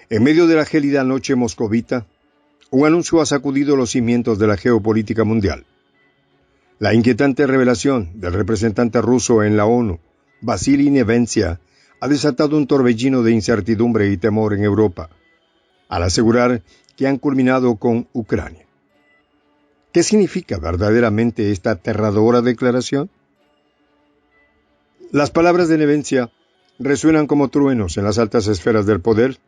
En medio de la gélida noche moscovita, un anuncio ha sacudido los cimientos de la geopolítica mundial. La inquietante revelación del representante ruso en la ONU, Vasily Nevencia, ha desatado un torbellino de incertidumbre y temor en Europa, al asegurar que han culminado con Ucrania. ¿Qué significa verdaderamente esta aterradora declaración? Las palabras de Nevencia resuenan como truenos en las altas esferas del poder,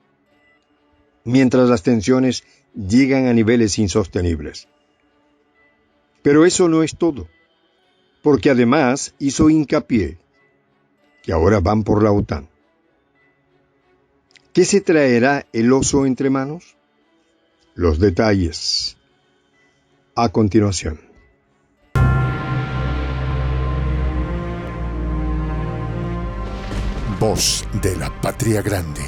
mientras las tensiones llegan a niveles insostenibles. Pero eso no es todo, porque además hizo hincapié que ahora van por la OTAN. ¿Qué se traerá el oso entre manos? Los detalles a continuación. Voz de la Patria Grande.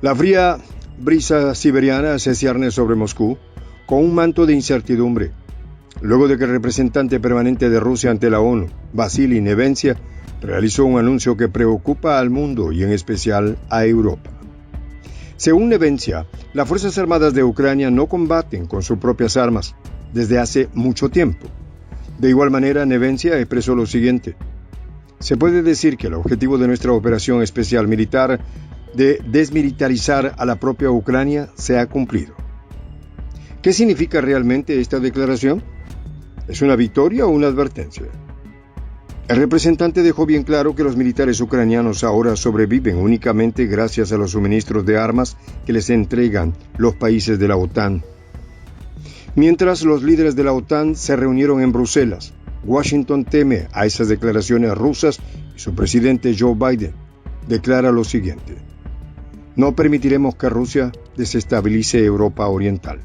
La fría brisa siberiana se cierne sobre Moscú con un manto de incertidumbre, luego de que el representante permanente de Rusia ante la ONU, Vasily Nevencia, realizó un anuncio que preocupa al mundo y en especial a Europa. Según Nevencia, las Fuerzas Armadas de Ucrania no combaten con sus propias armas desde hace mucho tiempo. De igual manera, Nevencia expresó lo siguiente: se puede decir que el objetivo de nuestra operación especial militar de desmilitarizar a la propia Ucrania se ha cumplido. ¿Qué significa realmente esta declaración? ¿Es una victoria o una advertencia? El representante dejó bien claro que los militares ucranianos ahora sobreviven únicamente gracias a los suministros de armas que les entregan los países de la OTAN. Mientras los líderes de la OTAN se reunieron en Bruselas, Washington teme a esas declaraciones rusas y su presidente Joe Biden declara lo siguiente: no permitiremos que Rusia desestabilice Europa Oriental.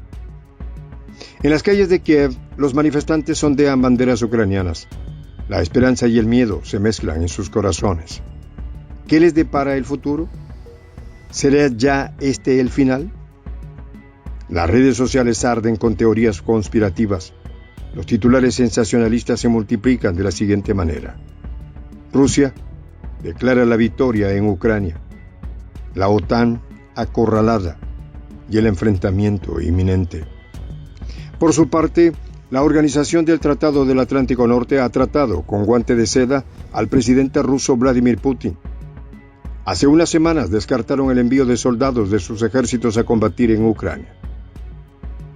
En las calles de Kiev, los manifestantes ondean banderas ucranianas. La esperanza y el miedo se mezclan en sus corazones. ¿Qué les depara el futuro? ¿Será ya este el final? Las redes sociales arden con teorías conspirativas. Los titulares sensacionalistas se multiplican de la siguiente manera: Rusia declara la victoria en Ucrania, la OTAN acorralada y el enfrentamiento inminente. Por su parte, la Organización del Tratado del Atlántico Norte ha tratado con guante de seda al presidente ruso Vladimir Putin. Hace unas semanas descartaron el envío de soldados de sus ejércitos a combatir en Ucrania.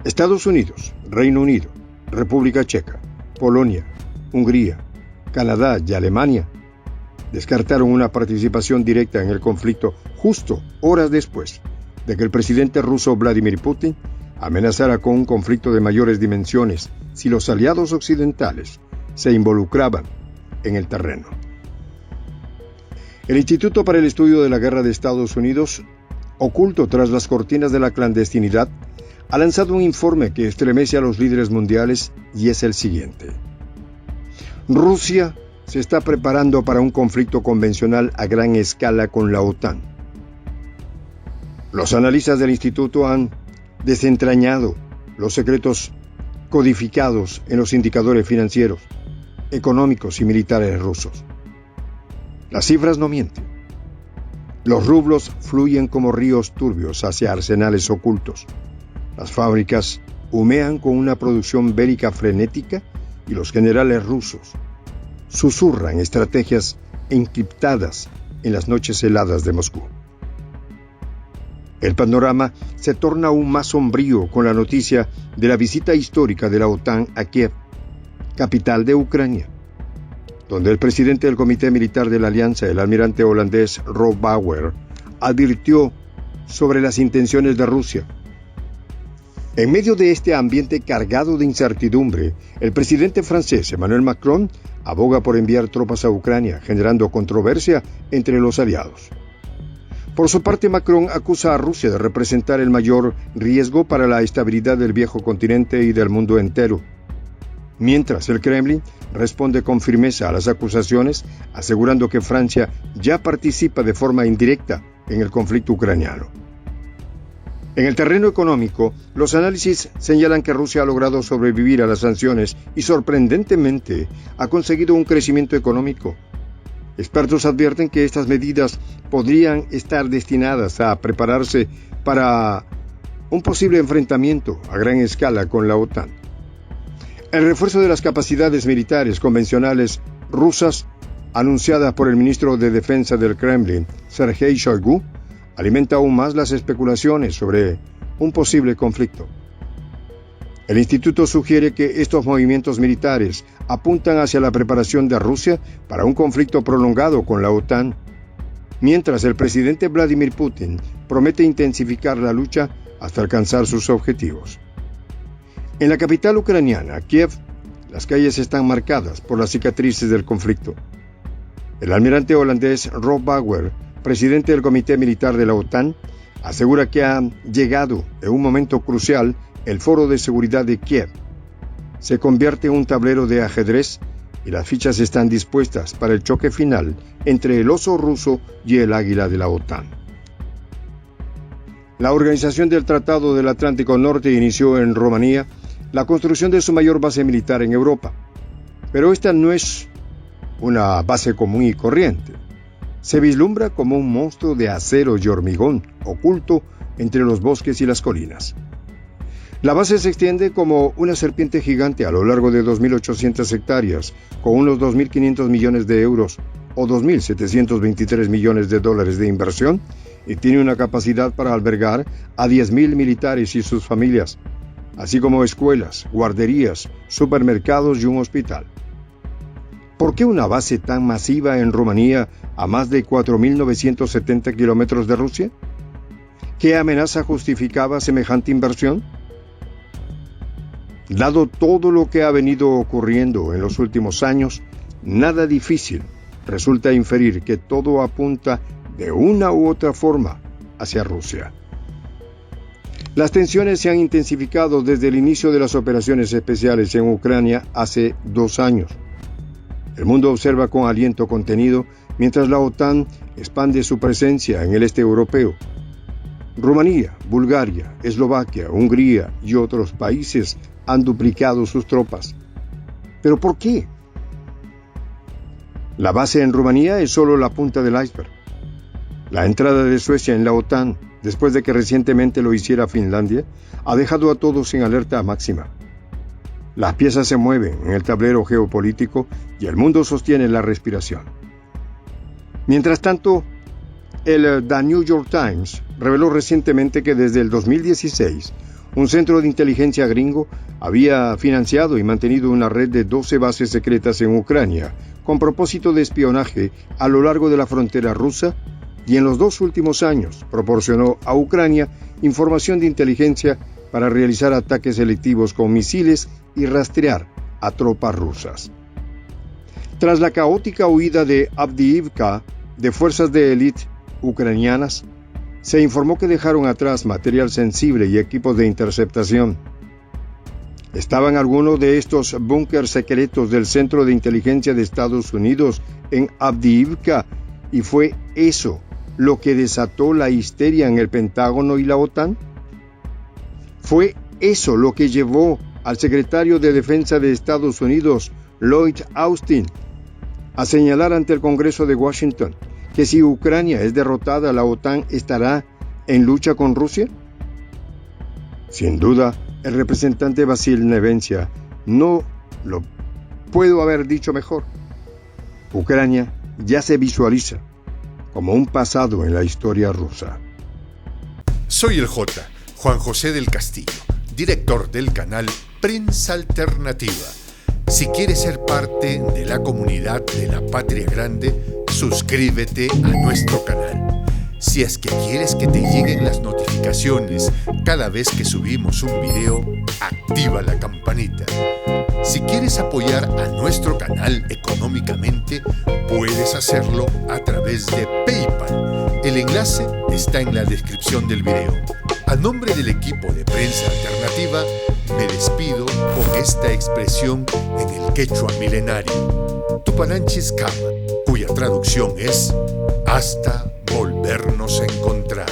Estados Unidos, Reino Unido, República Checa, Polonia, Hungría, Canadá y Alemania descartaron una participación directa en el conflicto justo horas después de que el presidente ruso Vladimir Putin amenazara con un conflicto de mayores dimensiones si los aliados occidentales se involucraban en el terreno. El Instituto para el Estudio de la Guerra de Estados Unidos, oculto tras las cortinas de la clandestinidad, ha lanzado un informe que estremece a los líderes mundiales y es el siguiente: Rusia se está preparando para un conflicto convencional a gran escala con la OTAN. Los analistas del instituto han desentrañado los secretos codificados en los indicadores financieros, económicos y militares rusos. Las cifras no mienten. Los rublos fluyen como ríos turbios hacia arsenales ocultos. Las fábricas humean con una producción bélica frenética y los generales rusos susurran estrategias encriptadas en las noches heladas de Moscú. El panorama se torna aún más sombrío con la noticia de la visita histórica de la OTAN a Kiev, capital de Ucrania, donde el presidente del Comité Militar de la Alianza, el almirante holandés Rob Bauer, advirtió sobre las intenciones de Rusia. En medio de este ambiente cargado de incertidumbre, el presidente francés Emmanuel Macron aboga por enviar tropas a Ucrania, generando controversia entre los aliados. Por su parte, Macron acusa a Rusia de representar el mayor riesgo para la estabilidad del viejo continente y del mundo entero. Mientras el Kremlin responde con firmeza a las acusaciones, asegurando que Francia ya participa de forma indirecta en el conflicto ucraniano. En el terreno económico, los análisis señalan que Rusia ha logrado sobrevivir a las sanciones y, sorprendentemente, ha conseguido un crecimiento económico. Expertos advierten que estas medidas podrían estar destinadas a prepararse para un posible enfrentamiento a gran escala con la OTAN. El refuerzo de las capacidades militares convencionales rusas, anunciada por el ministro de Defensa del Kremlin, Sergei Shoigu, alimenta aún más las especulaciones sobre un posible conflicto. El instituto sugiere que estos movimientos militares apuntan hacia la preparación de Rusia para un conflicto prolongado con la OTAN, mientras el presidente Vladimir Putin promete intensificar la lucha hasta alcanzar sus objetivos. En la capital ucraniana, Kiev, las calles están marcadas por las cicatrices del conflicto. El almirante holandés Rob Bauer, presidente del Comité Militar de la OTAN, asegura que ha llegado en un momento crucial el Foro de Seguridad de Kiev. Se convierte en un tablero de ajedrez y las fichas están dispuestas para el choque final entre el oso ruso y el águila de la OTAN. La Organización del Tratado del Atlántico Norte inició en Rumanía la construcción de su mayor base militar en Europa. Pero esta no es una base común y corriente. Se vislumbra como un monstruo de acero y hormigón oculto entre los bosques y las colinas. La base se extiende como una serpiente gigante a lo largo de 2.800 hectáreas, con unos 2.500 millones de euros o 2.723 millones de dólares de inversión, y tiene una capacidad para albergar a 10.000 militares y sus familias, así como escuelas, guarderías, supermercados y un hospital. ¿Por qué una base tan masiva en Rumanía a más de 4.970 kilómetros de Rusia? ¿Qué amenaza justificaba semejante inversión? Dado todo lo que ha venido ocurriendo en los últimos años, nada difícil resulta inferir que todo apunta de una u otra forma hacia Rusia. Las tensiones se han intensificado desde el inicio de las operaciones especiales en Ucrania hace 2 años. El mundo observa con aliento contenido mientras la OTAN expande su presencia en el este europeo. Rumanía, Bulgaria, Eslovaquia, Hungría y otros países han duplicado sus tropas. ¿Pero por qué? La base en Rumanía es solo la punta del iceberg. La entrada de Suecia en la OTAN, después de que recientemente lo hiciera Finlandia, ha dejado a todos en alerta máxima. Las piezas se mueven en el tablero geopolítico y el mundo sostiene la respiración. Mientras tanto, el The New York Times reveló recientemente que desde el 2016, un centro de inteligencia gringo había financiado y mantenido una red de 12 bases secretas en Ucrania, con propósito de espionaje a lo largo de la frontera rusa, y en los 2 últimos años proporcionó a Ucrania información de inteligencia para realizar ataques selectivos con misiles y rastrear a tropas rusas. Tras la caótica huida de Avdiivka de fuerzas de élite ucranianas, se informó que dejaron atrás material sensible y equipos de interceptación. ¿Estaban algunos de estos búnkers secretos del Centro de Inteligencia de Estados Unidos en Avdiivka? ¿Y fue eso lo que desató la histeria en el Pentágono y la OTAN? ¿Fue eso lo que llevó al secretario de Defensa de Estados Unidos, Lloyd Austin, a señalar ante el Congreso de Washington que si Ucrania es derrotada, la OTAN estará en lucha con Rusia? Sin duda, el representante Vasil Nevencia no lo puedo haber dicho mejor. Ucrania ya se visualiza como un pasado en la historia rusa. Soy el J, Juan José del Castillo, director del canal Prensa Alternativa. Si quieres ser parte de la comunidad de la Patria Grande, suscríbete a nuestro canal. Si es que quieres que te lleguen las notificaciones cada vez que subimos un video, activa la campanita. Si quieres apoyar a nuestro canal económicamente, puedes hacerlo a través de PayPal. El enlace está en la descripción del video. A nombre del equipo de Prensa Alternativa, me despido con esta expresión en el quechua milenario, Tupananchis Kama, cuya traducción es hasta volvernos a encontrar.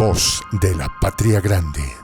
voz de la patria grande.